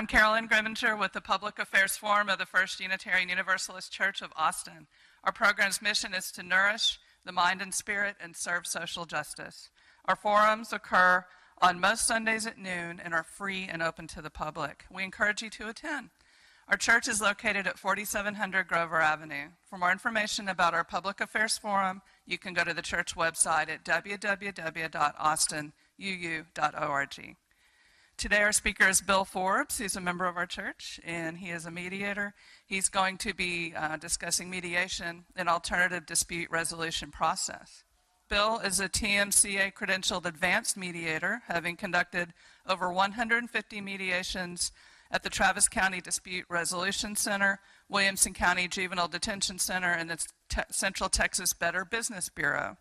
I'm Carolyn Grimminger with the Public Affairs Forum of the First Unitarian Universalist Church of Austin. Our program's mission is to nourish the mind and spirit and serve social justice. Our forums occur on most Sundays at noon and are free and open to the public. We encourage you to attend. Our church is located at 4700 Grover Avenue. For more information about our Public Affairs Forum, you can go to the church website at www.austinuu.org. Today our speaker is Bill Forbes. He's a member of our church and he is a mediator. He's going to be discussing mediation and alternative dispute resolution process. Bill is a TMCA credentialed advanced mediator, having conducted over 150 mediations at the Travis County Dispute Resolution Center, Williamson County Juvenile Detention Center, and the Central Texas Better Business Bureau.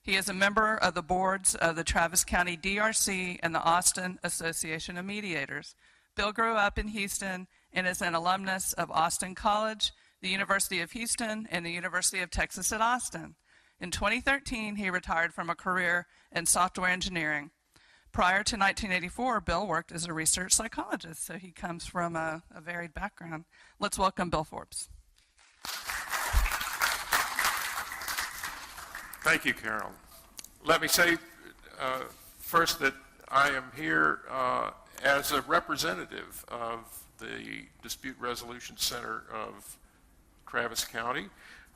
He is a member of the boards of the Travis County DRC and the Austin Association of Mediators. Bill grew up in Houston and is an alumnus of Austin College, the University of Houston, and the University of Texas at Austin. In 2013, he retired from a career in software engineering. Prior to 1984, Bill worked as a research psychologist, so he comes from a varied background. Let's welcome Bill Forbes. Thank you, Carol. Let me say first that I am here as a representative of the Dispute Resolution Center of Travis County.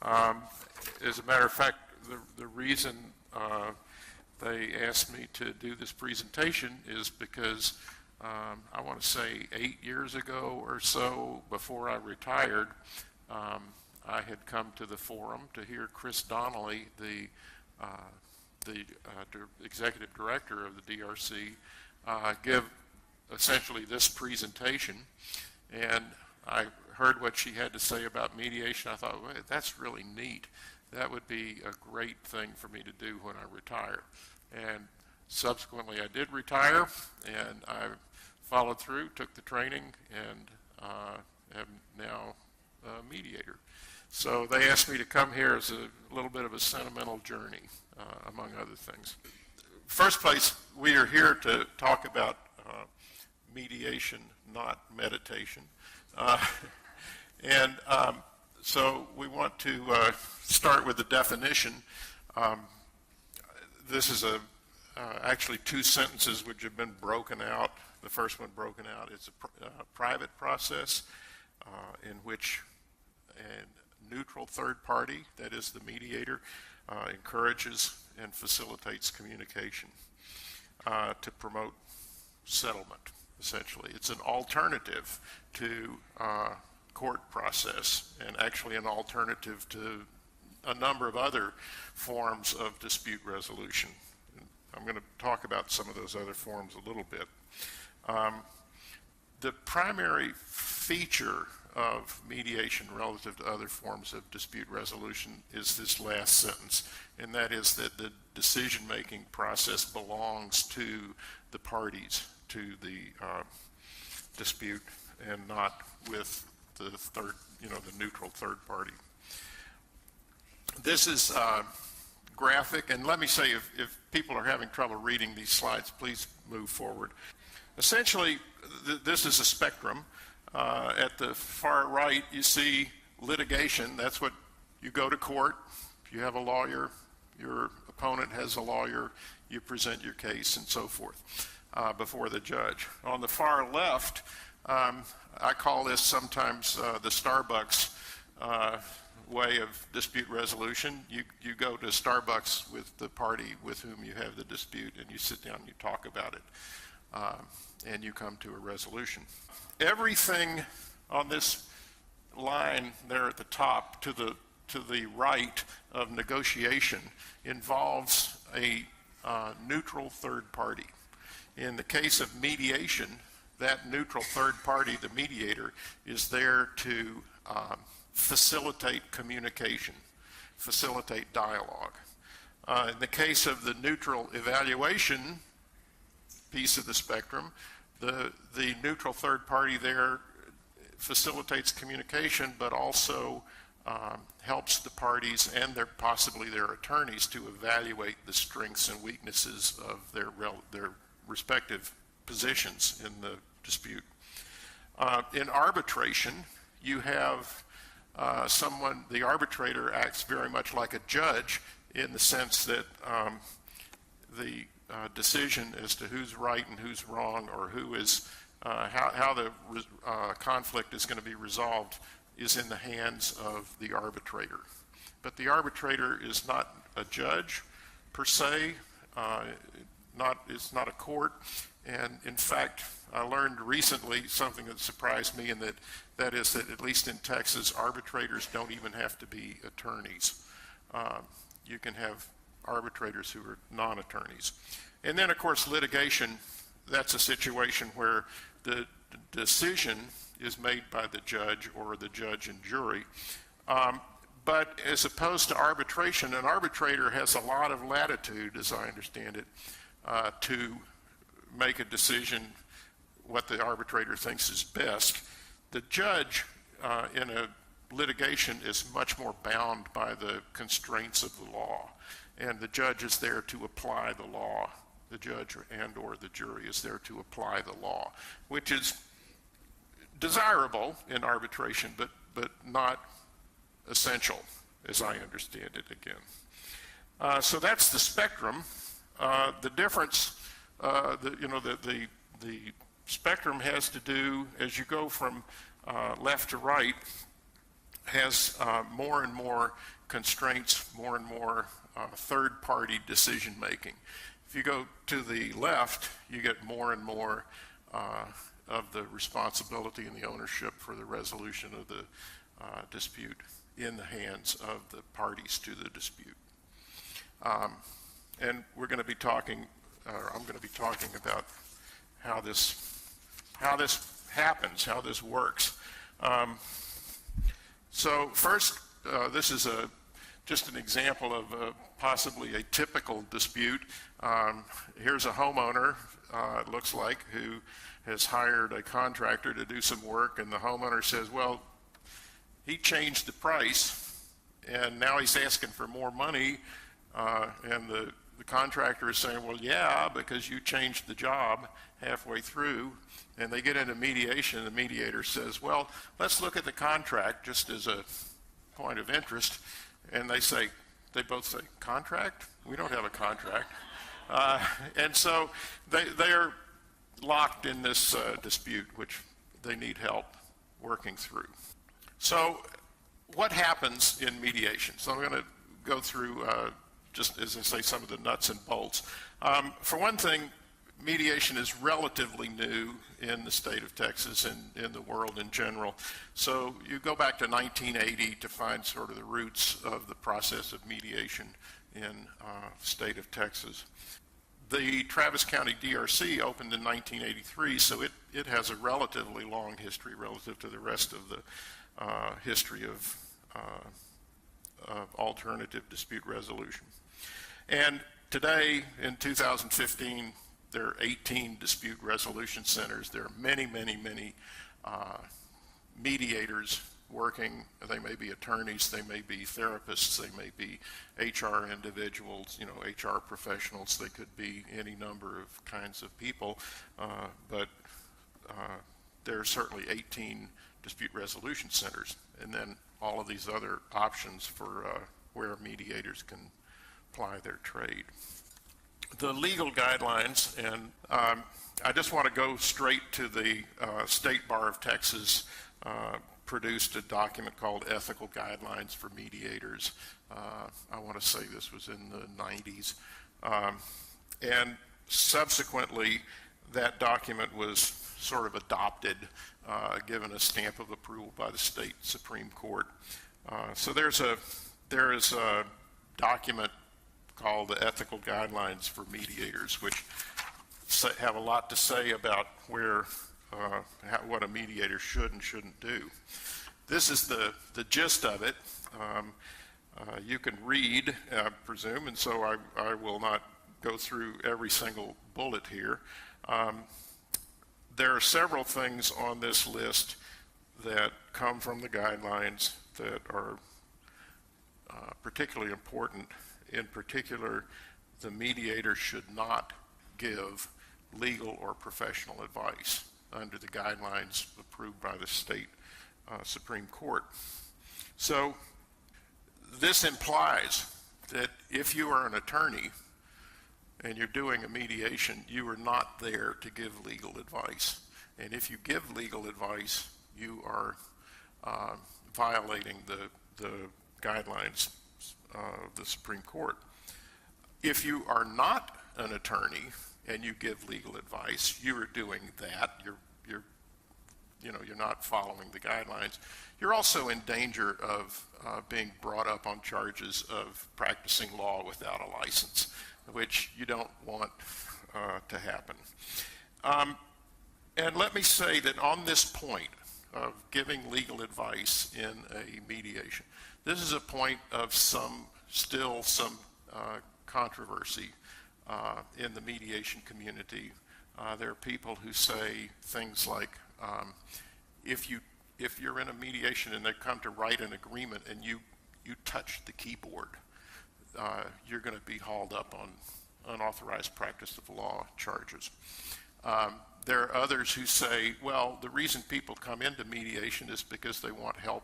As a matter of fact, the reason they asked me to do this presentation is because I want to say 8 years ago or so, before I retired, I had come to the forum to hear Chris Donnelly, the executive director of the DRC, give essentially this presentation. And I heard what she had to say about mediation. I thought, well, that's really neat. That would be a great thing for me to do when I retire. And subsequently I did retire, and I followed through, took the training, and am now a mediator. So they asked me to come here as a little bit of a sentimental journey, among other things. First place, we are here to talk about mediation, not meditation. So we want to start with the definition. This is actually two sentences which have been broken out. The first one broken out is a private process in which a neutral third party, that is the mediator, encourages and facilitates communication to promote settlement, essentially. It's an alternative to court process, and actually an alternative to a number of other forms of dispute resolution. I'm going to talk about some of those other forms a little bit. The primary feature of mediation relative to other forms of dispute resolution is this last sentence, and that is that the decision-making process belongs to the parties to the dispute and not with the third, the neutral third party. This is graphic, and let me say, if people are having trouble reading these slides, please move forward. Essentially, this is a spectrum. At the far right, you see litigation. That's what you go to court. If you have a lawyer, your opponent has a lawyer, you present your case and so forth before the judge. On the far left, I call this sometimes the Starbucks way of dispute resolution. You go to Starbucks with the party with whom you have the dispute, and you sit down and you talk about it, and you come to a resolution. Everything on this line there at the top to the right of negotiation involves a neutral third party. In the case of mediation, that neutral third party, the mediator, is there to facilitate communication, facilitate dialogue. In the case of the neutral evaluation piece of the spectrum, the neutral third party there facilitates communication, but also helps the parties and possibly their attorneys to evaluate the strengths and weaknesses of their respective positions in the dispute. In arbitration, you have the arbitrator acts very much like a judge in the sense that the decision as to who's right and who's wrong, or who is, how the conflict is going to be resolved, is in the hands of the arbitrator. But the arbitrator is not a judge per se, it's not a court, and in fact, I learned recently something that surprised me, and that is that, at least in Texas, arbitrators don't even have to be attorneys. You can have arbitrators who are non-attorneys. And then, of course, litigation, that's a situation where the decision is made by the judge or the judge and jury. But as opposed to arbitration, an arbitrator has a lot of latitude, as I understand it, to make a decision what the arbitrator thinks is best. The judge in a litigation is much more bound by the constraints of the law, and the judge is there to apply the law. The judge and or the jury is there to apply the law, which is desirable in arbitration, but not essential, as I understand it again. So that's the spectrum. The difference, the spectrum has to do, as you go from left to right, has more and more constraints, more and more third-party decision-making. If you go to the left, you get more and more of the responsibility and the ownership for the resolution of the dispute in the hands of the parties to the dispute. And we're going to be talking, I'm going to be talking about how this happens, how this works. So first, this is just an example of possibly a typical dispute. Here's a homeowner, it looks like, who has hired a contractor to do some work, and the homeowner says, well, he changed the price, and now he's asking for more money, and the contractor is saying, well, yeah, because you changed the job halfway through. And they get into mediation, and the mediator says, well, let's look at the contract just as a point of interest. And they both say, contract? We don't have a contract. And so they are locked in this dispute, which they need help working through. So what happens in mediation? So I'm going to go through, just as I say, some of the nuts and bolts. For one thing, mediation is relatively new in the state of Texas and in the world in general. So you go back to 1980 to find sort of the roots of the process of mediation in the state of Texas. The Travis County DRC opened in 1983, so it has a relatively long history relative to the rest of the history of alternative dispute resolution. And today, in 2015, there are 18 dispute resolution centers. There are many, many, many mediators working. They may be attorneys, they may be therapists, they may be HR individuals, HR professionals. They could be any number of kinds of people, but there are certainly 18 dispute resolution centers, and then all of these other options for where mediators can apply their trade. The legal guidelines, and I just want to go straight to the State Bar of Texas produced a document called Ethical Guidelines for Mediators. I want to say this was in the 90s. And subsequently, that document was sort of adopted, given a stamp of approval by the state Supreme Court. So there is a document called the Ethical Guidelines for Mediators, which have a lot to say about what a mediator should and shouldn't do. This is the gist of it. You can read, I presume, and so I will not go through every single bullet here. There are several things on this list that come from the guidelines that are particularly important. In particular, the mediator should not give legal or professional advice. under the guidelines approved by the state Supreme Court. So this implies that if you are an attorney and you're doing a mediation, you are not there to give legal advice. And if you give legal advice, you are violating the guidelines of the Supreme Court. If you are not an attorney and you give legal advice, you are doing that. You're not following the guidelines. You're also in danger of being brought up on charges of practicing law without a license, which you don't want to happen. And let me say that on this point of giving legal advice in a mediation, this is a point of still some controversy in the mediation community. There are people who say things like, if you're in a mediation and they come to write an agreement and you touch the keyboard, you're going to be hauled up on unauthorized practice of law charges. There are others who say, well, the reason people come into mediation is because they want help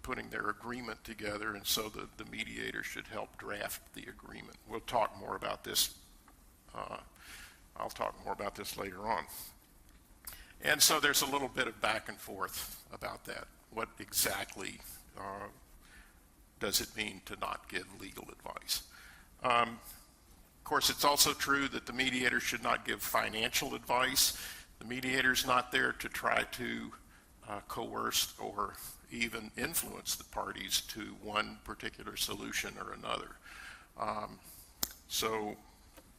putting their agreement together, and so the mediator should help draft the agreement. We'll talk more about this. I'll talk more about this later on. And so there's a little bit of back and forth about that. What exactly does it mean to not give legal advice? Of course, it's also true that the mediator should not give financial advice. The mediator's not there to try to coerce or even influence the parties to one particular solution or another. So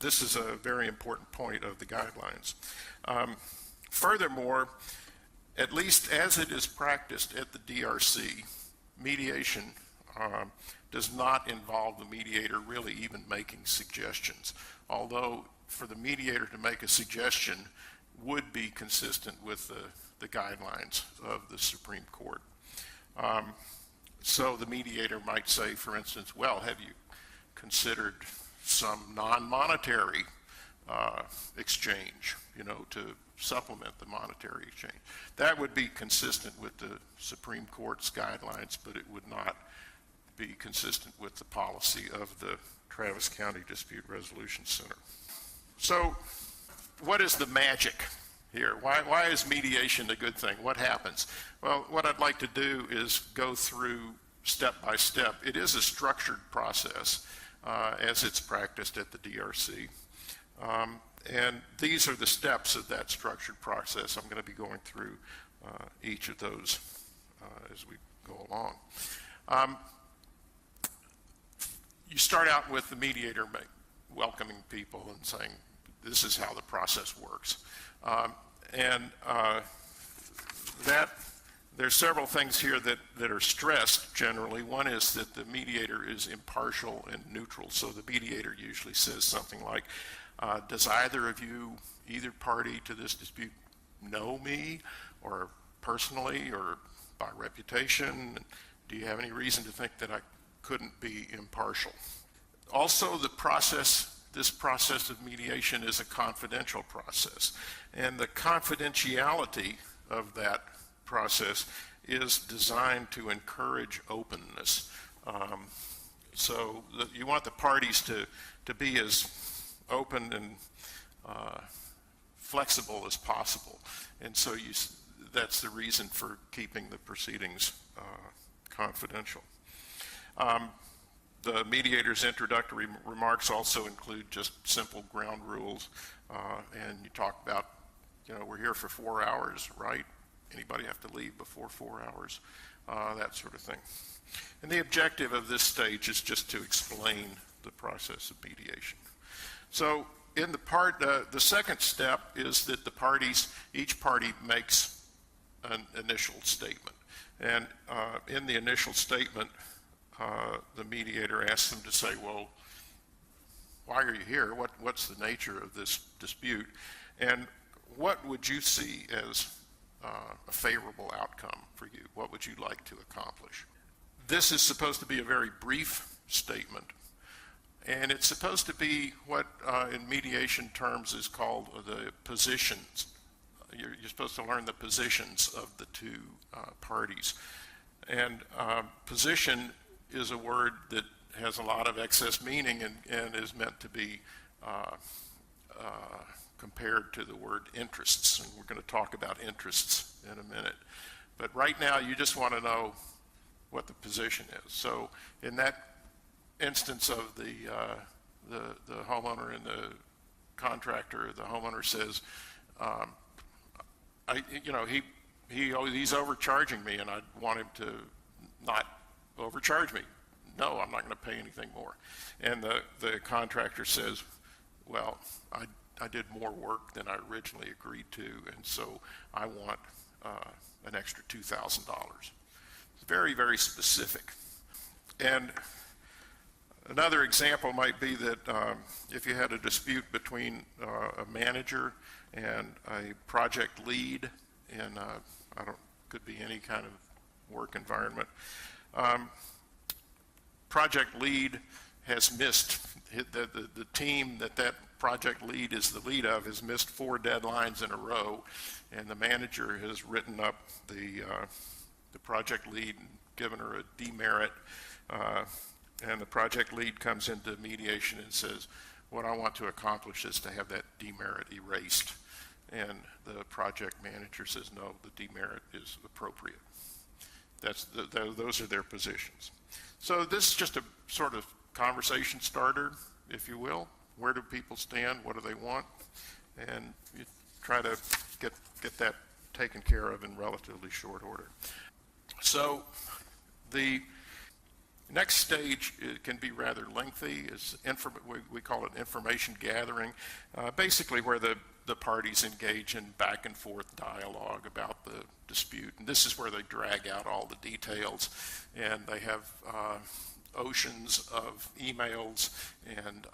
this is a very important point of the guidelines. Furthermore, at least as it is practiced at the DRC, mediation does not involve the mediator really even making suggestions, although for the mediator to make a suggestion would be consistent with the guidelines of the Supreme Court. So the mediator might say, for instance, well, have you considered some non-monetary exchange, to supplement the monetary exchange? That would be consistent with the Supreme Court's guidelines, but it would not be consistent with the policy of the Travis County Dispute Resolution Center. So what is the magic here? Why is mediation a good thing? What happens? Well, what I'd like to do is go through step by step. It is a structured process as it's practiced at the DRC. And these are the steps of that structured process. I'm going to be going through each of those as we go along. You start out with the mediator welcoming people and saying, this is how the process works. There's several things here that are stressed generally. One is that the mediator is impartial and neutral. So the mediator usually says something like, does either of you, either party to this dispute, know me, or personally, or by reputation? Do you have any reason to think that I couldn't be impartial? Also, this process of mediation is a confidential process, and the confidentiality of that process is designed to encourage openness. So you want the parties to be as open and flexible as possible, and so that's the reason for keeping the proceedings confidential. The mediator's introductory remarks also include just simple ground rules, and you talk about, we're here for 4 hours, right? Anybody have to leave before 4 hours? That sort of thing. And the objective of this stage is just to explain the process of mediation. So in the second step is that each party makes an initial statement. And in the initial statement, the mediator asks them to say, well, why are you here? What's the nature of this dispute? And what would you see as a favorable outcome for you? What would you like to accomplish? This is supposed to be a very brief statement, and it's supposed to be what in mediation terms is called the position you're supposed to learn the positions of the two parties. And position is a word that has a lot of excess meaning and is meant to be compared to the word interests. And we're going to talk about interests in a minute. But right now, you just want to know what the position is. So in that instance of the homeowner and the contractor, the homeowner says, he's overcharging me, and I want him to not overcharge me. No, I'm not going to pay anything more. And the contractor says, well, I did more work than I originally agreed to, and so I want an extra $2,000. It's very, very specific. And another example might be that if you had a dispute between a manager and a project lead in could be any kind of work environment. Project lead has missed, the team that project lead is the lead of has missed 4 deadlines in a row, and the manager has written up the project lead and given her a demerit, and the project lead comes into mediation and says, what I want to accomplish is to have that demerit erased. And the project manager says, no, the demerit is appropriate. Those are their positions. So this is just a sort of conversation starter, if you will. Where do people stand? What do they want? And you try to get that taken care of in relatively short order. So the next stage, it can be rather lengthy, is we call it information gathering, basically where the parties engage in back and forth dialogue about the dispute. And this is where they drag out all the details, and they have oceans of emails and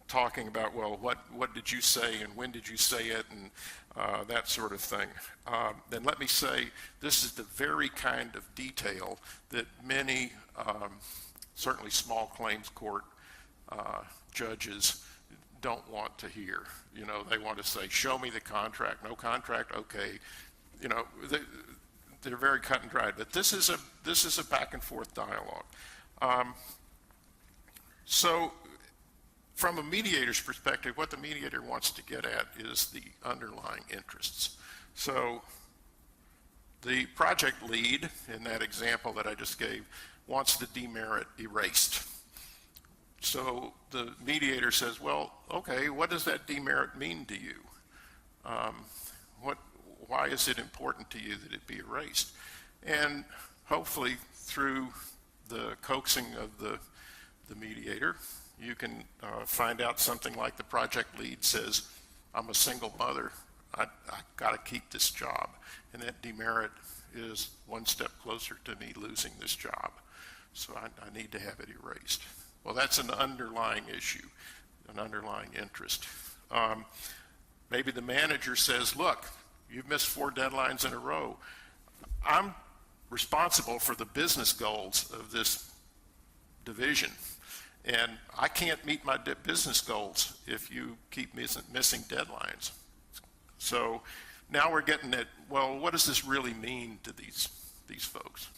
talking about, well, what did you say and when did you say it, and that sort of thing. Then let me say, this is the very kind of detail that many, certainly small claims court judges don't want to hear. You know, they want to say, show me the contract. No contract, okay. You know, they're very cut and dried. But this is a back and forth dialogue. So from a mediator's perspective, what the mediator wants to get at is the underlying interests. So the project lead, in that example that I just gave, wants the demerit erased. So the mediator says, well, okay, what does that demerit mean to you? Why is it important to you that it be erased? And hopefully through the coaxing of the mediator, you can find out something like the project lead says, I'm a single mother, I got to keep this job, and that demerit is one step closer to me losing this job, so I need to have it erased. Well, that's an underlying issue, an underlying interest. Maybe the manager says, look, you've missed 4 deadlines in a row. I'm responsible for the business goals of this division, and I can't meet my business goals if you keep missing deadlines. So now we're getting at, well, what does this really mean to these folks?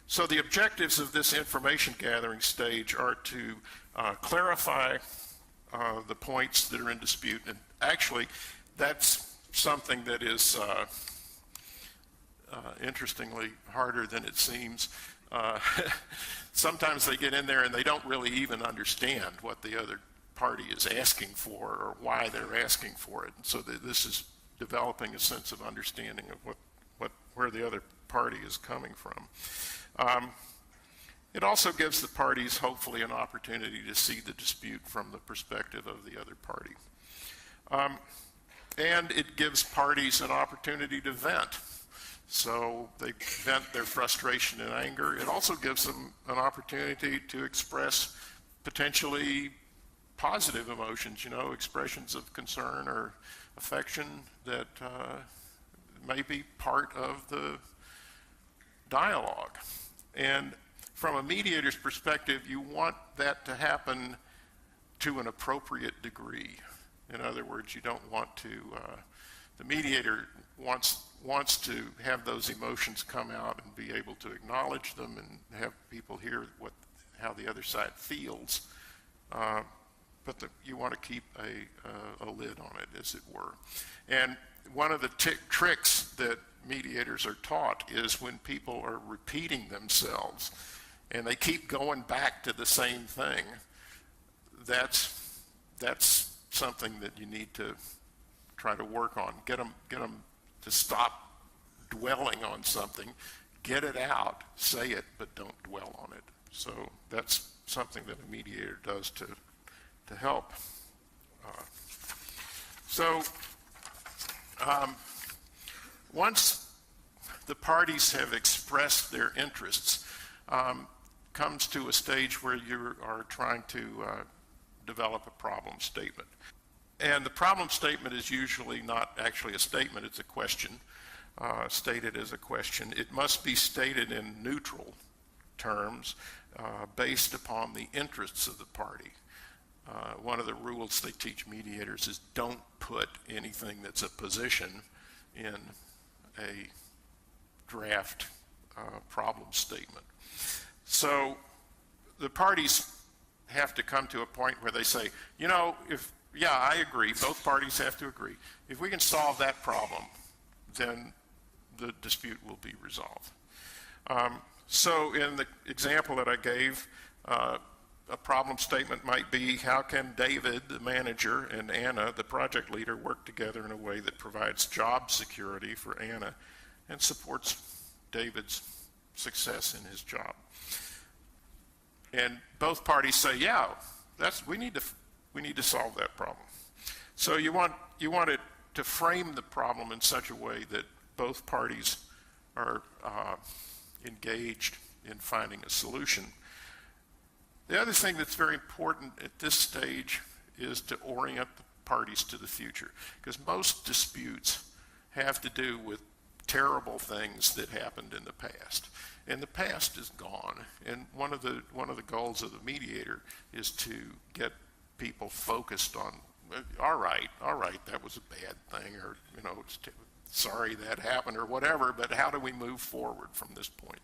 So the objectives of this information gathering stage are to clarify the points that are in dispute. And actually, that's something that is interestingly harder than it seems. Sometimes they get in there and they don't really even understand what the other party is asking for or why they're asking for it. And so this is developing a sense of understanding of where the other party is coming from. It also gives the parties, hopefully, an opportunity to see the dispute from the perspective of the other party. And it gives parties an opportunity to vent. So they vent their frustration and anger. It also gives them an opportunity to express potentially positive emotions, expressions of concern or affection that may be part of the dialogue. And from a mediator's perspective, you want that to happen to an appropriate degree. In other words, you don't want to The mediator wants to have those emotions come out and be able to acknowledge them and have people hear how the other side feels. But you want to keep a lid on it, as it were. And one of the tricks that mediators are taught is when people are repeating themselves and they keep going back to the same thing, that's something that you need to try to work on. Get them to stop dwelling on something, get it out, say it, but don't dwell on it. So that's something that a mediator does to help. Once the parties have expressed their interests, comes to a stage where you are trying to develop a problem statement. And the problem statement is usually not actually a statement, it's a question, stated as a question. It must be stated in neutral terms based upon the interests of the party. One of the rules they teach mediators is don't put anything that's a position in a draft problem statement. So the parties have to come to a point where they say, I agree, both parties have to agree. If we can solve that problem, then the dispute will be resolved. So in the example that I gave, a problem statement might be, how can David, the manager, and Anna, the project leader, work together in a way that provides job security for Anna and supports David's success in his job? And both parties say, we need to solve that problem. So you want it to frame the problem in such a way that both parties are engaged in finding a solution. The other thing that's very important at this stage is to orient the parties to the future, because most disputes have to do with terrible things that happened in the past. And the past is gone. And one of the goals of the mediator is to get people focused on, all right, that was a bad thing, or sorry that happened, or whatever, but how do we move forward from this point?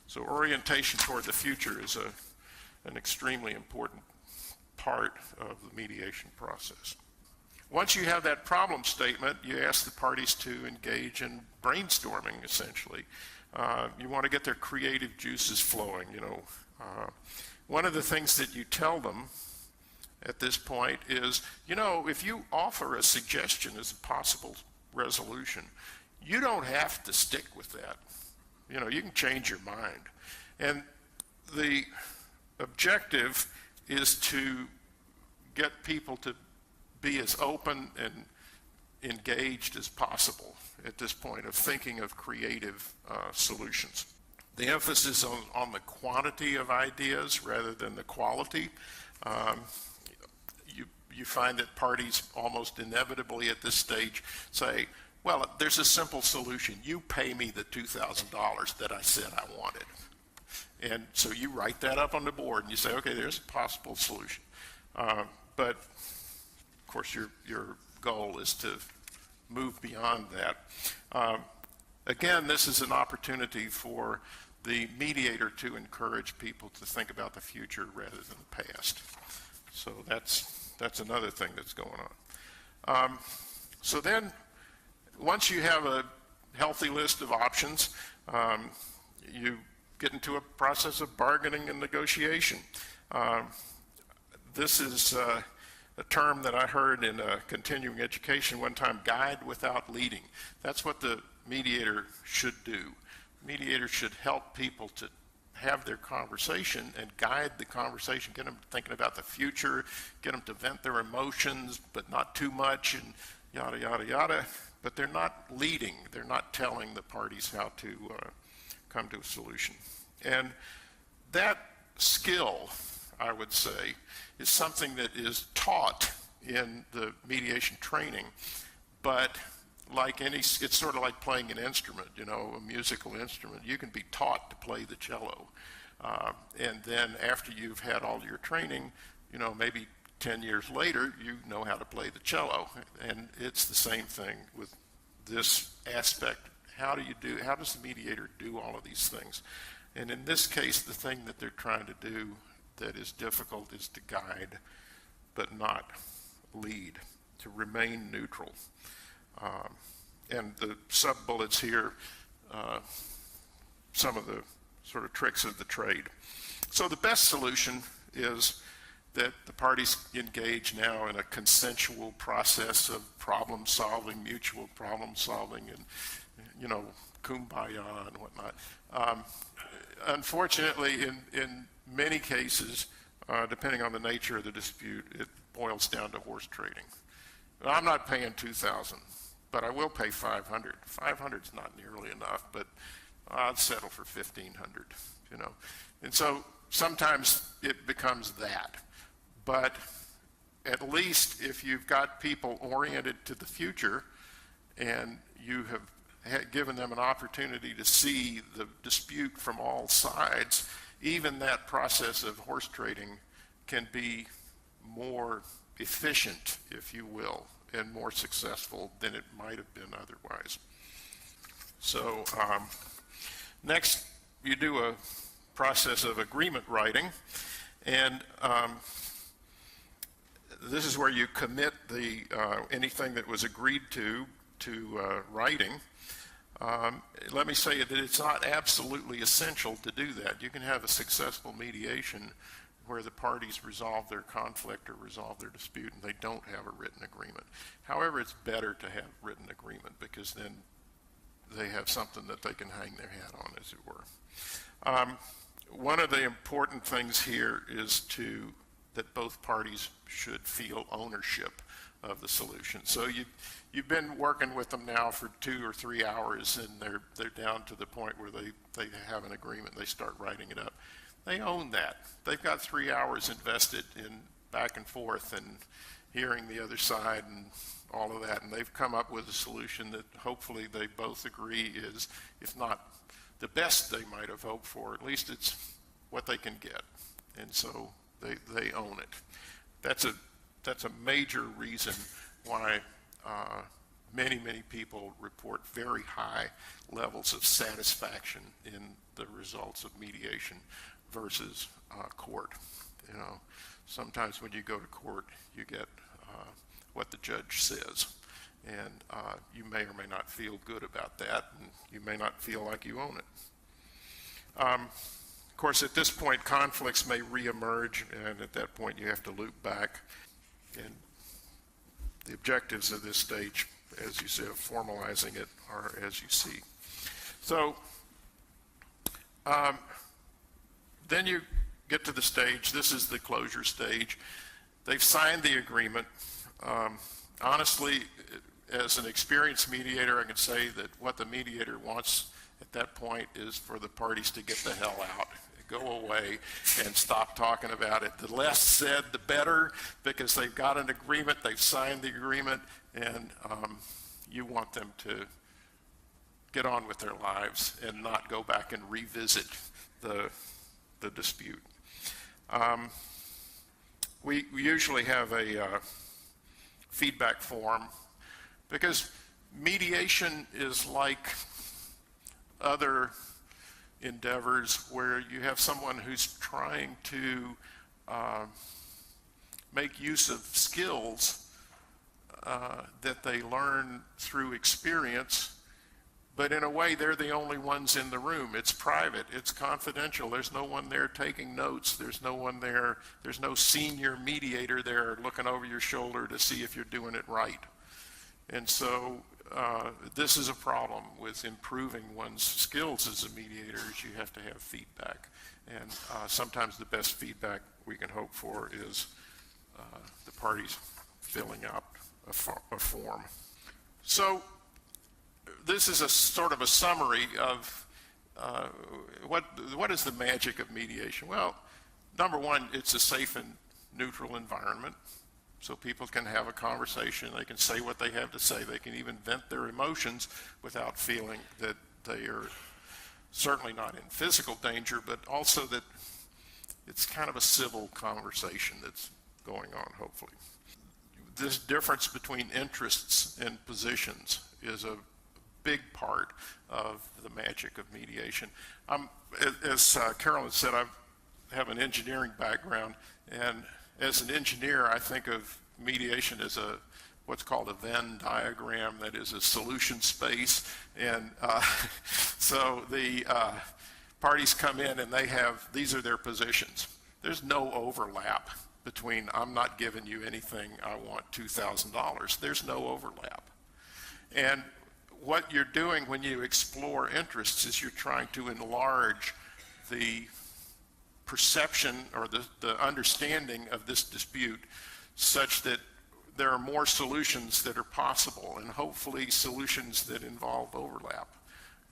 So orientation toward the future is an extremely important part of the mediation process. Once you have that problem statement, you ask the parties to engage in brainstorming, essentially. You want to get their creative juices flowing, One of the things that you tell them at this point is, if you offer a suggestion as a possible resolution, you don't have to stick with that. You can change your mind. And the objective is to get people to be as open and engaged as possible at this point of thinking of creative solutions. The emphasis on the quantity of ideas rather than the quality. You find that parties almost inevitably at this stage say, well, there's a simple solution. You pay me the $2,000 that I said I wanted. And so you write that up on the board and you say, okay, there's a possible solution. But of course your goal is to move beyond that. Again, this is an opportunity for the mediator to encourage people to think about the future rather than the past. So that's another thing that's going on. So then, once you have a healthy list of options, you get into a process of bargaining and negotiation. This is a term that I heard in continuing education one time, guide without leading. That's what the mediator should do. Mediator should help people to have their conversation and guide the conversation, get them thinking about the future, get them to vent their emotions, but not too much, and yada, yada, yada. But they're not leading. They're not telling the parties how to come to a solution. And that skill, I would say, is something that is taught in the mediation training, but it's sort of like playing an instrument, a musical instrument. You can be taught to play the cello. And then after you've had all your training, maybe 10 years later, you know how to play the cello. And it's the same thing with this aspect. How does the mediator do all of these things? And in this case, the thing that they're trying to do that is difficult is to guide, but not lead, to remain neutral. And the sub-bullets here, some of the sort of tricks of the trade. So the best solution is that the parties engage now in a consensual process of problem solving, mutual problem solving, and, kumbaya and whatnot. Unfortunately, in many cases, depending on the nature of the dispute, it boils down to horse trading. I'm not paying $2,000, but I will pay $500. $500 is not nearly enough, but I'll settle for $1,500, And so sometimes it becomes that. But at least if you've got people oriented to the future and you have given them an opportunity to see the dispute from all sides, even that process of horse trading can be more efficient, if you will, and more successful than it might have been otherwise. So next, you do a process of agreement writing, and this is where you commit anything that was agreed to writing. Let me say that it's not absolutely essential to do that. You can have a successful mediation where the parties resolve their conflict or resolve their dispute and they don't have a written agreement. However, it's better to have written agreement because then they have something that they can hang their hat on, as it were. One of the important things here is that both parties should feel ownership of the solution. So you've been working with them now for 2 or 3 hours, and they're down to the point where they have an agreement. They start writing it up. They own that. They've got 3 hours invested in back and forth and hearing the other side and all of that, and they've come up with a solution that hopefully they both agree is, if not the best they might have hoped for, at least it's what they can get. And so they own it. That's a major reason why many people report very high levels of satisfaction in the results of mediation versus court. Sometimes when you go to court, you get what the judge says, and you may or may not feel good about that, and you may not feel like you own it. Of course, at this point, conflicts may reemerge, and at that point, you have to loop back. And the objectives of this stage, as you say, of formalizing it, are as you see. So then you get to the stage. This is the closure stage. They've signed the agreement. Honestly, as an experienced mediator, I can say that what the mediator wants at that point is for the parties to get the hell out, go away, and stop talking about it. The less said, the better, because they've got an agreement, they've signed the agreement, and you want them to get on with their lives and not go back and revisit the dispute. We usually have a feedback form, because mediation is like other endeavors where you have someone who's trying to make use of skills that they learn through experience, but in a way they're the only ones in the room. It's private, it's confidential, there's no one there taking notes, there's no one there, there's no senior mediator there looking over your shoulder to see if you're doing it right. And so this is a problem with improving one's skills as a mediator, is you have to have feedback. And sometimes the best feedback we can hope for is the parties filling out a form. So this is a sort of a summary of what is the magic of mediation? Well, number one, it's a safe and neutral environment. So people can have a conversation, they can say what they have to say, they can even vent their emotions without feeling that they are certainly not in physical danger, but also that it's kind of a civil conversation that's going on, hopefully. This difference between interests and positions is a big part of the magic of mediation. As Carolyn said, I have an engineering background, and as an engineer, I think of mediation as what's called a Venn diagram, that is a solution space. And so the parties come in and these are their positions. There's no overlap between, I'm not giving you anything, I want $2,000. There's no overlap. And what you're doing when you explore interests is you're trying to enlarge the perception or the understanding of this dispute such that there are more solutions that are possible, and hopefully solutions that involve overlap.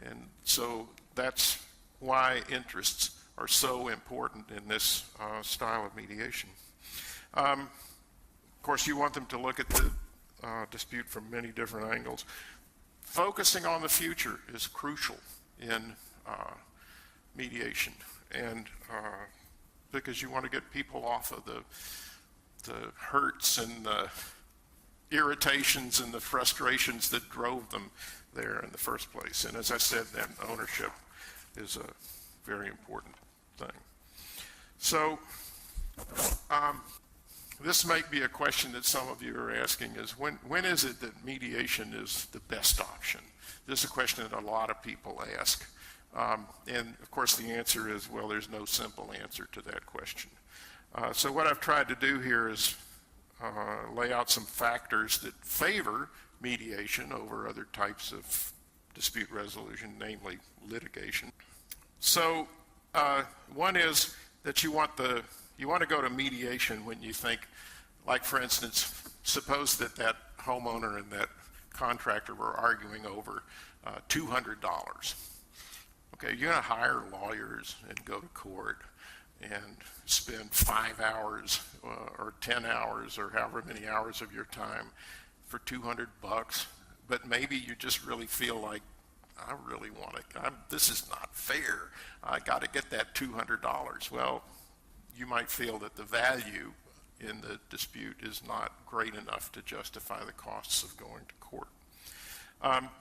And so that's why interests are so important in this style of mediation. Of course, you want them to look at the dispute from many different angles. Focusing on the future is crucial in mediation, and because you want to get people off of the hurts and the irritations and the frustrations that drove them there in the first place. And as I said, then ownership is a very important thing. So this might be a question that some of you are asking, is when is it that mediation is the best option? This is a question that a lot of people ask. And of course the answer is, well, there's no simple answer to that question. So what I've tried to do here is lay out some factors that favor mediation over other types of dispute resolution, namely litigation. So one is that you want to go to mediation when you think, like for instance, suppose that homeowner and that contractor were arguing over $200. Okay, you're going to hire lawyers and go to court and spend 5 hours or 10 hours or however many hours of your time for $200, but maybe you just really feel like, I really want to, this is not fair. I got to get that $200. Well, you might feel that the value in the dispute is not great enough to justify the costs of going to court.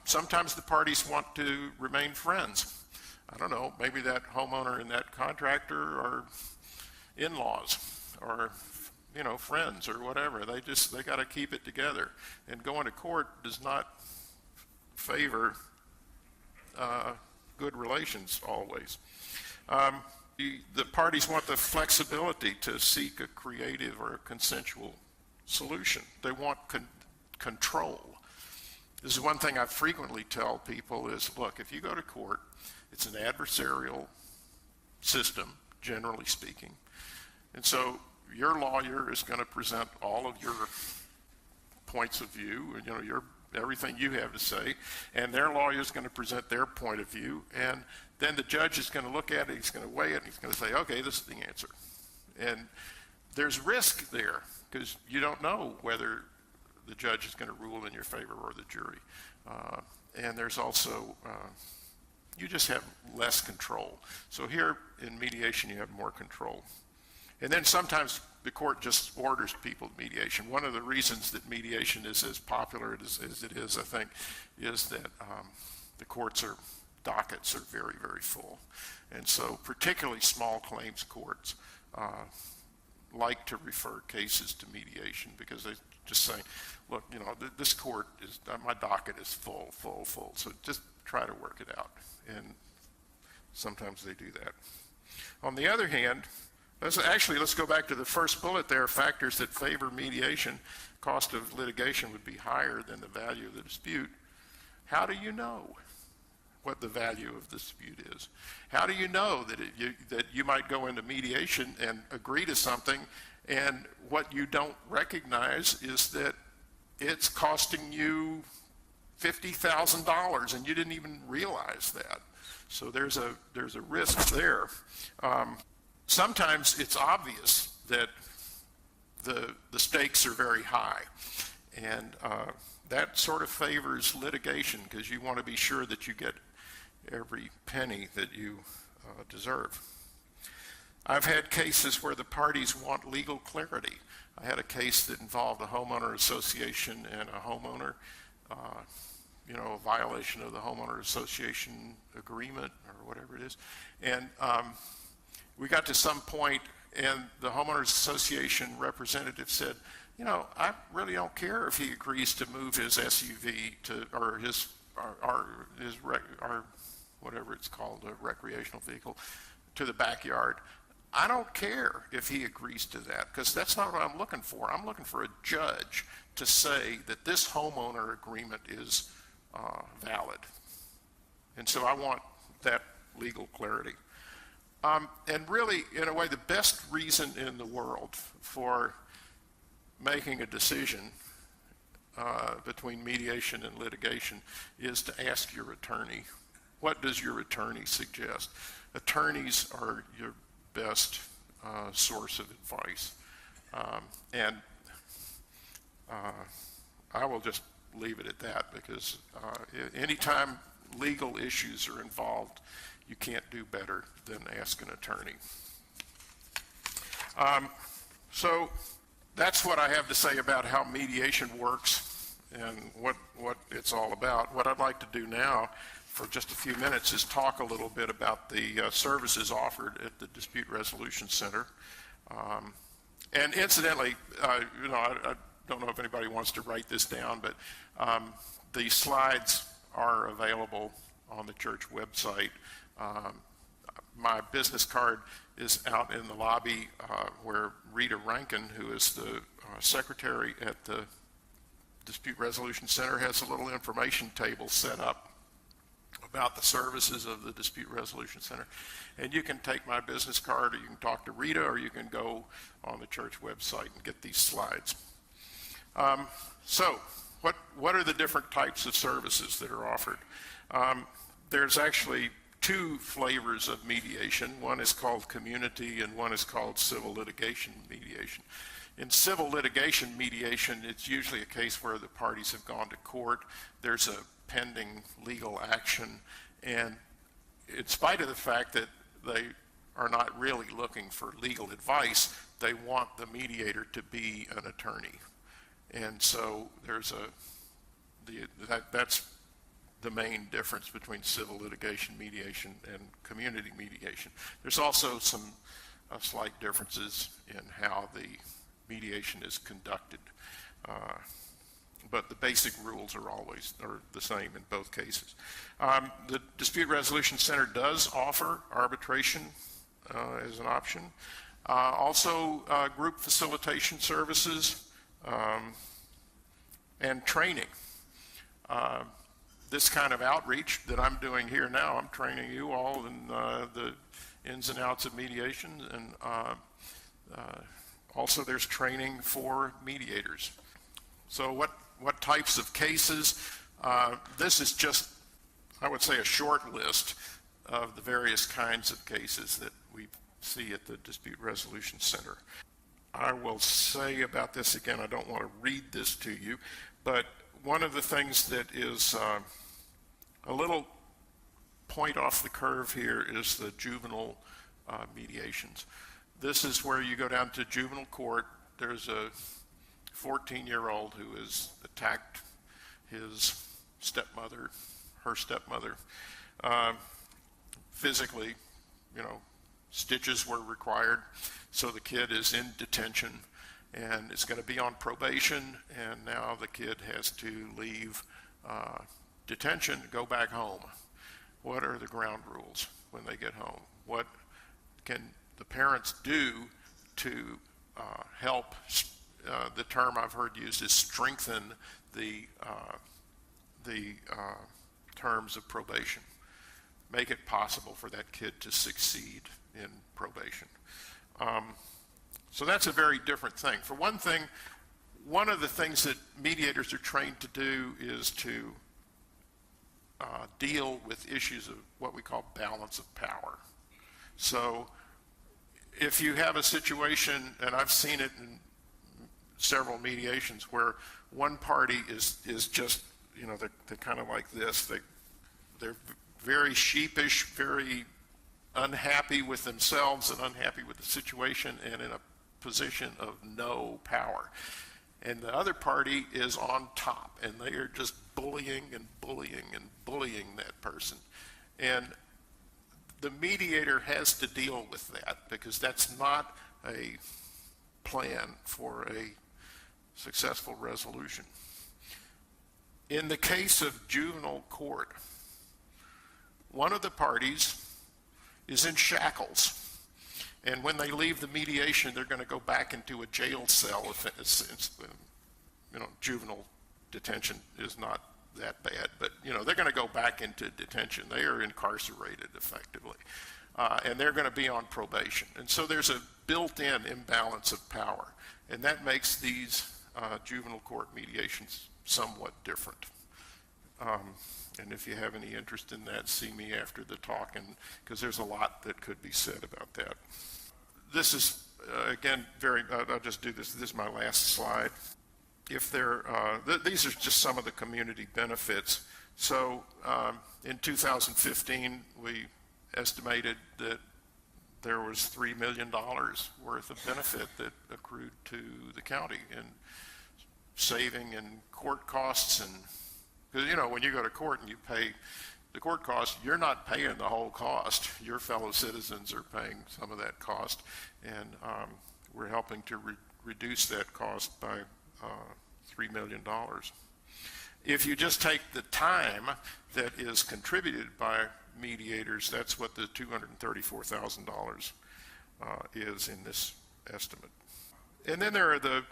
Sometimes the parties want to remain friends. I don't know, maybe that homeowner and that contractor are in-laws or, you know, friends or whatever. They got to keep it together. And going to court does not favor good relations always. The parties want the flexibility to seek a creative or a consensual solution. They want control. This is one thing I frequently tell people is, look, if you go to court, it's an adversarial system, generally speaking. And so your lawyer is going to present all of your points of view, you know, everything you have to say, and their lawyer is going to present their point of view, and then the judge is going to look at it, he's going to weigh it, and he's going to say, okay, this is the answer. And there's risk there, because you don't know whether the judge is going to rule in your favor or the jury. And there's also, you just have less control. So here in mediation, you have more control. And then sometimes the court just orders people to mediation. One of the reasons that mediation is as popular as it is, I think, is that the dockets are very, very full. And so particularly small claims courts like to refer cases to mediation because they just say, look, you know, this court is, my docket is full, so just try to work it out. And sometimes they do that. On the other hand, let's go back to the first bullet there, factors that favor mediation. Cost of litigation would be higher than the value of the dispute. How do you know what the value of the dispute is? How do you know that you might go into mediation and agree to something, and what you don't recognize is that it's costing you $50,000 and you didn't even realize that. So there's a risk there. Sometimes it's obvious that the stakes are very high, and that sort of favors litigation because you want to be sure that you get every penny that you deserve. I've had cases where the parties want legal clarity. I had a case that involved a homeowner association and a homeowner. a violation of the homeowner association agreement or whatever it is. And we got to some point, and the homeowners association representative said, I really don't care if he agrees to move his SUV or whatever it's called, a recreational vehicle, to the backyard. I don't care if he agrees to that, because that's not what I'm looking for. I'm looking for a judge to say that this homeowner agreement is valid. And so I want that legal clarity. And really, in a way, the best reason in the world for making a decision between mediation and litigation is to ask your attorney. What does your attorney suggest? Attorneys are your best source of advice. And I will just leave it at that, because anytime legal issues are involved, you can't do better than ask an attorney. So that's what I have to say about how mediation works and what it's all about. What I'd like to do now for just a few minutes is talk a little bit about the services offered at the Dispute Resolution Center. And incidentally, I don't know if anybody wants to write this down, but the slides are available on the church website. My business card is out in the lobby where Rita Rankin, who is the secretary at the Dispute Resolution Center, has a little information table set up about the services of the Dispute Resolution Center. And you can take my business card, or you can talk to Rita, or you can go on the church website and get these slides. So what are the different types of services that are offered? There's actually two flavors of mediation. One is called community, and one is called civil litigation mediation. In civil litigation mediation, it's usually a case where the parties have gone to court. There's a pending legal action, and in spite of the fact that they are not really looking for legal advice, they want the mediator to be an attorney. And so there's that's the main difference between civil litigation mediation and community mediation. There's also some slight differences in how the mediation is conducted. But the basic rules are the same in both cases. The Dispute Resolution Center does offer arbitration as an option. Also group facilitation services and training. This kind of outreach that I'm doing here now, I'm training you all in the ins and outs of mediation, and also there's training for mediators. So what types of cases? This is just, I would say, a short list of the various kinds of cases that we see at the Dispute Resolution Center. I will say about this again, I don't want to read this to you, but one of the things that is a little point off the curve here is the juvenile mediations. This is where you go down to juvenile court. There's a 14-year-old who has attacked his stepmother, her stepmother, physically. Stitches were required, so the kid is in detention and is going to be on probation, and now the kid has to leave detention to go back home. What are the ground rules when they get home? What can the parents do to help? The term I've heard used is strengthen the terms of probation. Make it possible for that kid to succeed in probation. So that's a very different thing. For one thing, one of the things that mediators are trained to do is to deal with issues of what we call balance of power. So if you have a situation, and I've seen it in several mediations, where one party is just, they're kind of like this. They're very sheepish, very unhappy with themselves and unhappy with the situation, and in a position of no power. and the other party is on top, and they are just bullying and bullying and bullying that person. And the mediator has to deal with that, because that's not a plan for a successful resolution. In the case of juvenile court, one of the parties is in shackles, and when they leave the mediation, they're going to go back into a jail cell. Juvenile detention is not that bad, but they're going to go back into detention. They are incarcerated effectively, and they're going to be on probation. And so there's a built-in imbalance of power, and that makes these juvenile court mediations somewhat different. And if you have any interest in that, see me after the talk, because there's a lot that could be said about that. This is, again, I'll just do this. This is my last slide. These are just some of the community benefits. So in 2015, we estimated that there was $3 million worth of benefit that accrued to the county in saving in court costs. And because when you go to court and you pay the court costs, you're not paying the whole cost. Your fellow citizens are paying some of that cost, and we're helping to reduce that cost by $3 million. If you just take the time that is contributed by mediators, that's what the $234,000 is in this estimate. And then there are the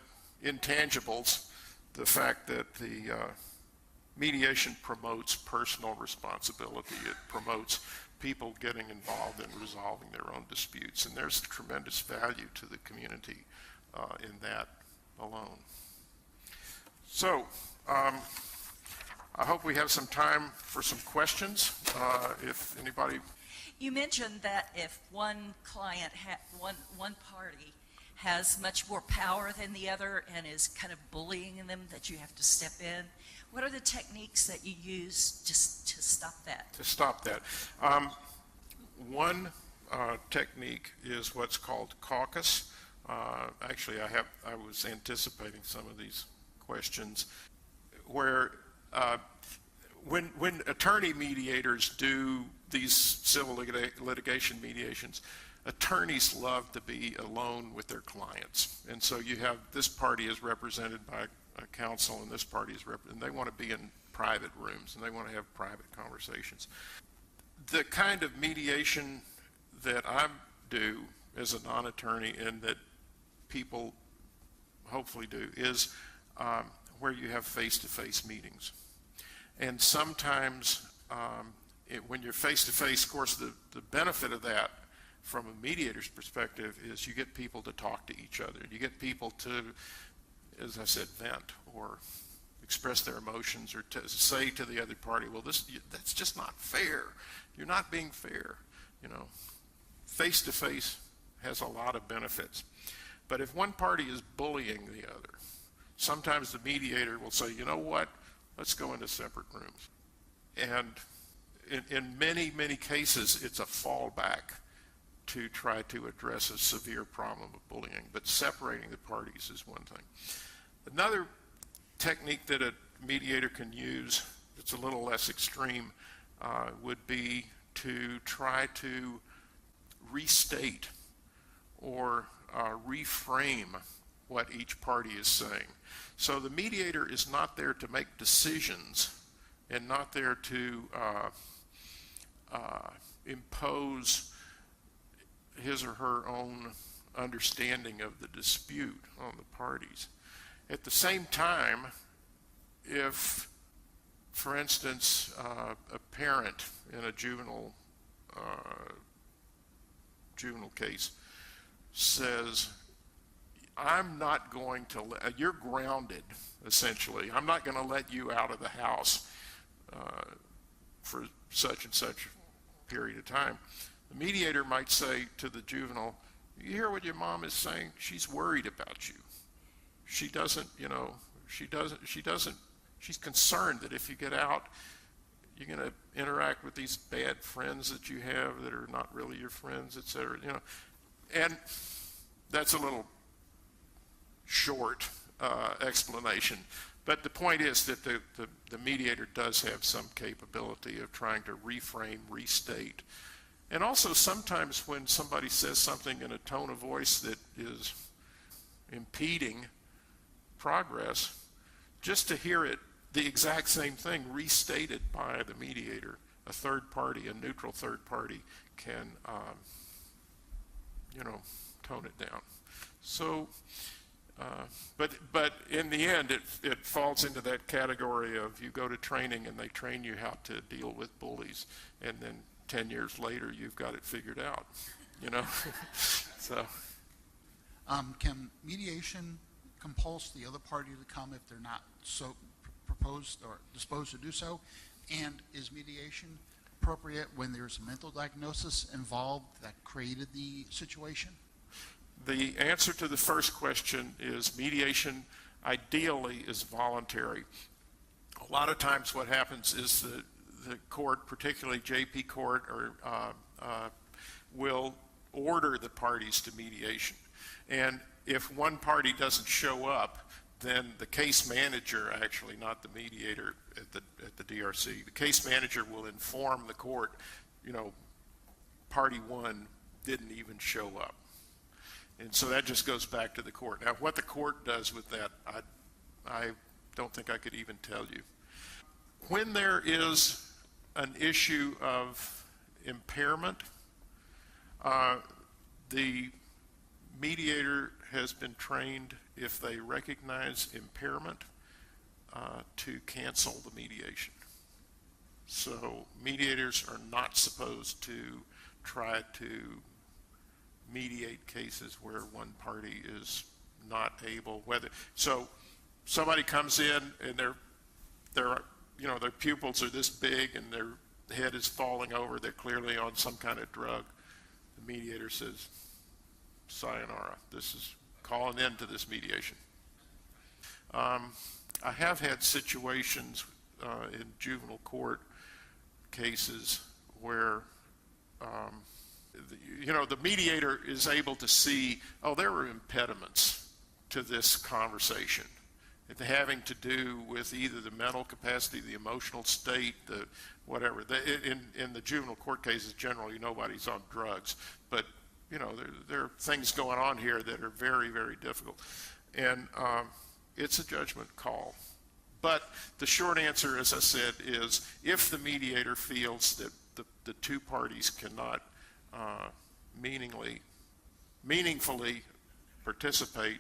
intangibles, the fact that the mediation promotes personal responsibility. It promotes people getting involved in resolving their own disputes, and there's tremendous value to the community in that alone. So I hope we have some time for some questions. If anybody... You mentioned that if one client, one party has much more power than the other and is kind of bullying them, that you have to step in. What are the techniques that you use just to stop that? To stop that. One technique is what's called Caucus. Actually, I was anticipating some of these questions, where when attorney mediators do these civil litigation mediations, attorneys love to be alone with their clients. And so you have this party is represented by a counsel, and this party is and they want to be in private rooms, and they want to have private conversations. The kind of mediation that I do as a non-attorney, and that people hopefully do, is where you have face-to-face meetings. And sometimes when you're face-to-face, of course, the benefit of that from a mediator's perspective is you get people to talk to each other. You get people to, as I said, vent or express their emotions, or to say to the other party, well, that's just not fair. You're not being fair. Face-to-face has a lot of benefits. But if one party is bullying the other, sometimes the mediator will say, you know what, let's go into separate rooms. And in many, many cases, it's a fallback to try to address a severe problem of bullying, but separating the parties is one thing. Another technique that a mediator can use that's a little less extreme would be to try to restate or reframe what each party is saying. So the mediator is not there to make decisions and not there to impose his or her own understanding of the dispute on the parties. At the same time, if, for instance, a parent in a juvenile case says, I'm not going to you're grounded, essentially. I'm not going to let you out of the house for such and such a period of time. The mediator might say to the juvenile, you hear what your mom is saying? She's worried about you. She's concerned that if you get out, you're going to interact with these bad friends that you have that are not really your friends, etc. And that's a little short explanation. But the point is that the mediator does have some capability of trying to reframe, restate. And also sometimes when somebody says something in a tone of voice that is impeding progress, just to hear it, the exact same thing restated by the mediator, a third party, a neutral third party, can, tone it down. So, but in the end, it falls into that category of you go to training and they train you how to deal with bullies, and then 10 years later you've got it figured out, So. Can mediation compulse the other party to come if they're not so proposed or disposed to do so? And is mediation appropriate when there's a mental diagnosis involved that created the situation? The answer to the first question is mediation ideally is voluntary. A lot of times what happens is the court, particularly JP court, will order the parties to mediation. And if one party doesn't show up, then the case manager, actually not the mediator at the DRC, the case manager will inform the court, party one didn't even show up. And so that just goes back to the court. Now, what the court does with that, I don't think I could even tell you. When there is an issue of impairment, the mediator has been trained, if they recognize impairment, to cancel the mediation. So mediators are not supposed to try to mediate cases where one party is not able, so somebody comes in and their pupils are this big and their head is falling over, they're clearly on some kind of drug. The mediator says, sayonara, this is calling into this mediation. I have had situations in juvenile court cases where the mediator is able to see, there were impediments to this conversation, having to do with either the mental capacity, the emotional state, the whatever. In the juvenile court cases, generally nobody's on drugs, but there are things going on here that are very, very difficult, and it's a judgment call. But the short answer, as I said, is if the mediator feels that the two parties cannot meaningfully participate,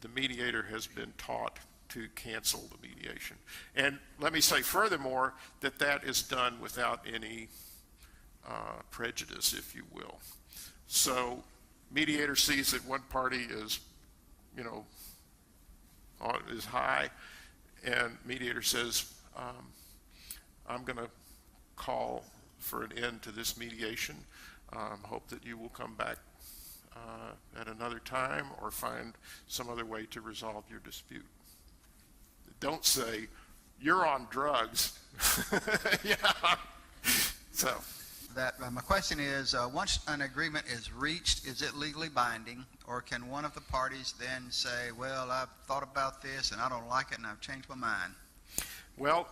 the mediator has been taught to cancel the mediation. And let me say furthermore that is done without any prejudice, if you will. So mediator sees that one party is, is high, and mediator says, I'm going to call for an end to this mediation. Hope that you will come back at another time or find some other way to resolve your dispute. Don't say, you're on drugs. Yeah. So. My question is, once an agreement is reached, is it legally binding, or can one of the parties then say, well, I've thought about this and I don't like it and I've changed my mind? Well,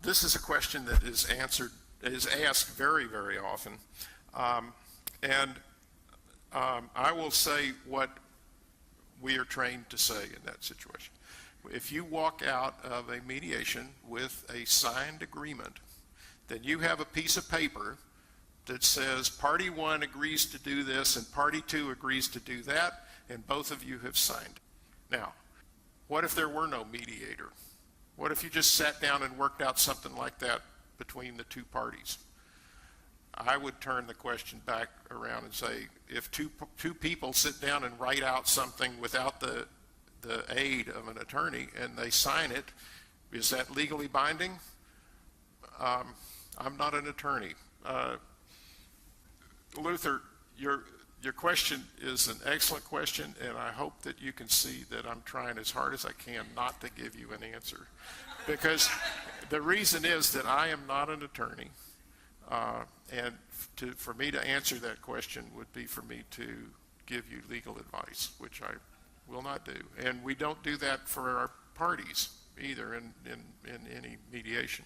this is a question that is asked very, very often. I will say what we are trained to say in that situation. If you walk out of a mediation with a signed agreement, then you have a piece of paper that says party one agrees to do this and party two agrees to do that, and both of you have signed. Now, what if there were no mediator? What if you just sat down and worked out something like that between the two parties? I would turn the question back around and say, if two people sit down and write out something without the aid of an attorney and they sign it, is that legally binding? I'm not an attorney. Luther, your question is an excellent question, and I hope that you can see that I'm trying as hard as I can not to give you an answer. Because the reason is that I am not an attorney, and for me to answer that question would be for me to give you legal advice, which I will not do. And we don't do that for our parties either in any mediation.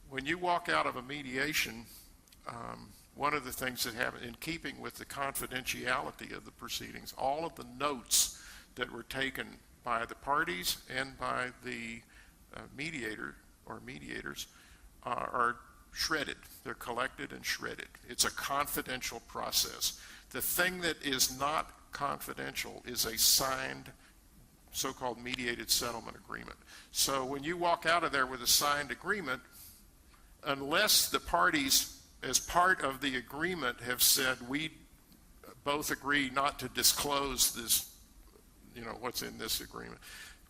When you walk out of a mediation, one of the things that happen, in keeping with the confidentiality of the proceedings, all of the notes that were taken by the parties and by the mediator or mediators are shredded. They're collected and shredded. It's a confidential process. The thing that is not confidential is a signed so-called mediated settlement agreement. So when you walk out of there with a signed agreement, unless the parties as part of the agreement have said we both agree not to disclose this, what's in this agreement,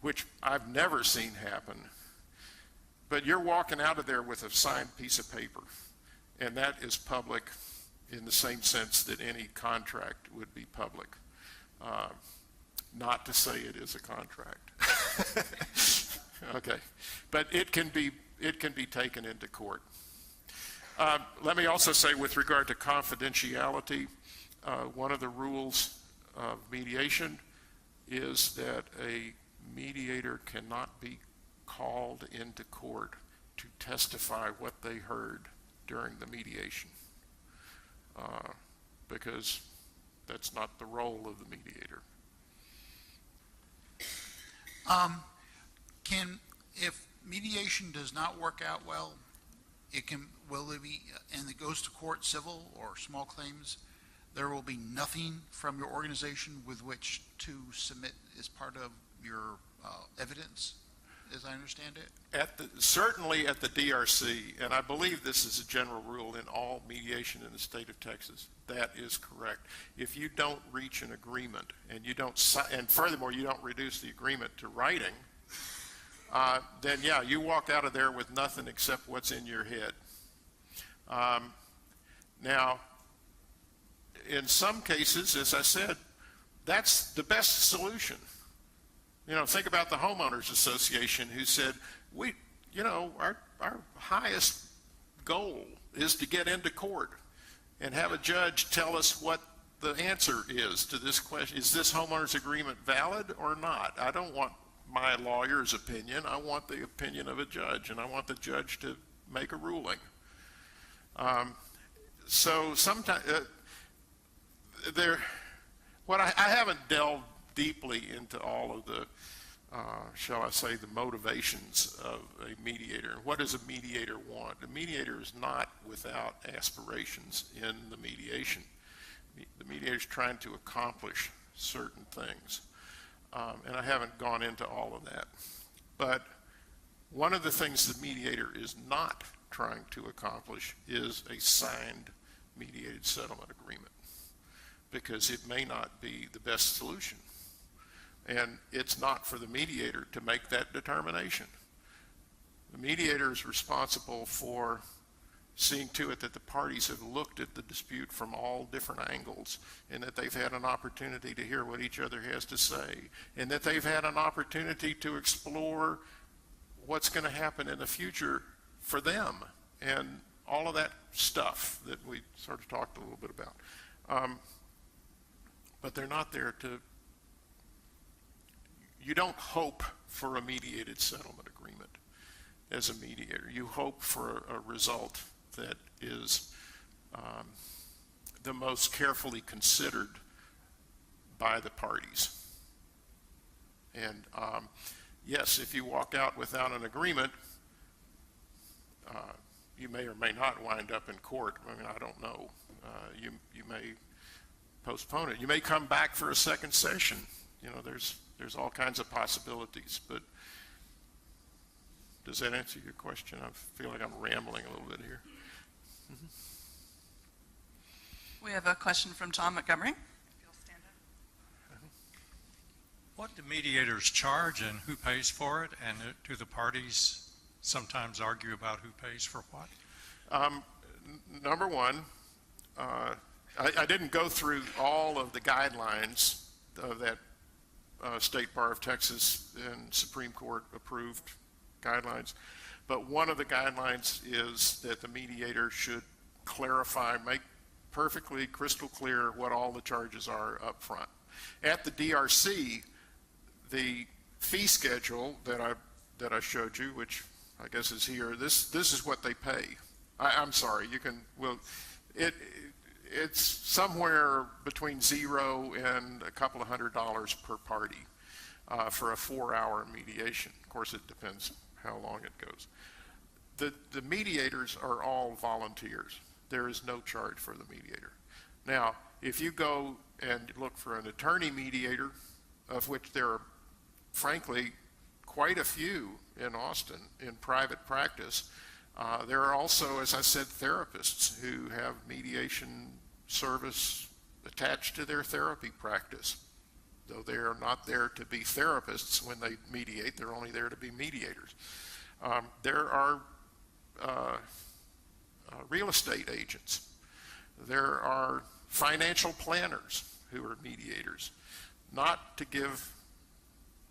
which I've never seen happen, but you're walking out of there with a signed piece of paper, and that is public in the same sense that any contract would be public. Not to say it is a contract. Okay, but it can be taken into court. Let me also say, with regard to confidentiality, one of the rules of mediation is that a mediator cannot be called into court to testify what they heard during the mediation, because that's not the role of the mediator. If mediation does not work out well, will it be, and it goes to court, civil or small claims, there will be nothing from your organization with which to submit as part of your evidence, as I understand it? Certainly at the DRC, and I believe this is a general rule in all mediation in the state of Texas, that is correct. If you don't reach an agreement and and furthermore you don't reduce the agreement to writing, then yeah, you walk out of there with nothing except what's in your head. Now, in some cases, as I said, that's the best solution. Think about the homeowners association who said, our highest goal is to get into court and have a judge tell us what the answer is to this question. Is this homeowners agreement valid or not? I don't want my lawyer's opinion. I want the opinion of a judge, and I want the judge to make a ruling. So sometimes I haven't delved deeply into all of the, shall I say, the motivations of a mediator. What does a mediator want? A mediator is not without aspirations in the mediation. The mediator is trying to accomplish certain things. And I haven't gone into all of that. But one of the things the mediator is not trying to accomplish is a signed mediated settlement agreement, because it may not be the best solution. And it's not for the mediator to make that determination. The mediator is responsible for seeing to it that the parties have looked at the dispute from all different angles, and that they've had an opportunity to hear what each other has to say, and that they've had an opportunity to explore what's going to happen in the future for them, and all of that stuff that we sort of talked a little bit about. But they're not there to, you don't hope for a mediated settlement agreement as a mediator. You hope for a result that is the most carefully considered by the parties. And yes, if you walk out without an agreement, you may or may not wind up in court. I mean, I don't know. You may postpone it. You may come back for a second session. There's all kinds of possibilities. But does that answer your question? I feel like I'm rambling a little bit here. Mm-hmm. We have a question from John Montgomery. If you'll stand up. What do mediators charge and who pays for it? And do the parties sometimes argue about who pays for what? Number one, I didn't go through all of the guidelines of that State Bar of Texas and Supreme Court approved guidelines, but one of the guidelines is that the mediator should clarify, make perfectly crystal clear what all the charges are up front. At the DRC, the fee schedule that I showed you, which I guess is here, this is what they pay. I'm sorry, it's somewhere between $0 and a couple of $100 per party for a 4-hour mediation. Of course, it depends how long it goes. The mediators are all volunteers. There is no charge for the mediator. Now, if you go and look for an attorney mediator, of which there are, frankly, quite a few in Austin in private practice, there are also, as I said, therapists who have mediation service attached to their therapy practice. Though they are not there to be therapists when they mediate, they're only there to be mediators. There are real estate agents. There are financial planners who are mediators, not to give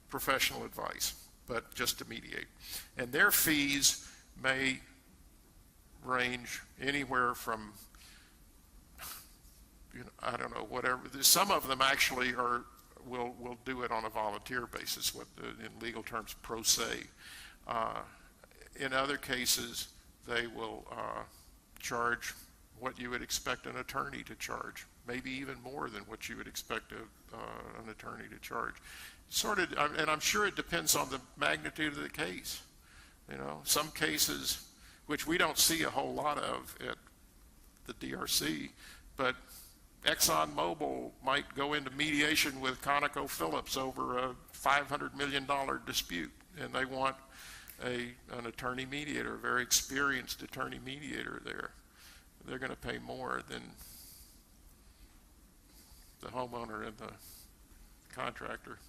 professional advice, but just to mediate. And their fees may range anywhere from, I don't know, whatever. Some of them actually will do it on a volunteer basis, what in legal terms pro se. In other cases, they will charge what you would expect an attorney to charge, maybe even more than what you would expect an attorney to charge. And I'm sure it depends on the magnitude of the case. Some cases, which we don't see a whole lot of at the DRC, but ExxonMobil might go into mediation with ConocoPhillips over a $500 million dispute, and they want an attorney mediator, a very experienced attorney mediator there. They're going to pay more than the homeowner and the contractor.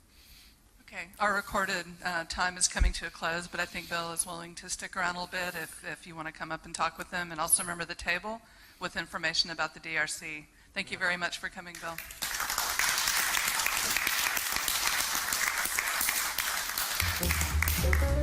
Okay, our recorded time is coming to a close, but I think Bill is willing to stick around a little bit if you want to come up and talk with them, and also remember the table with information about the DRC. Thank you very much for coming, Bill. Thank you.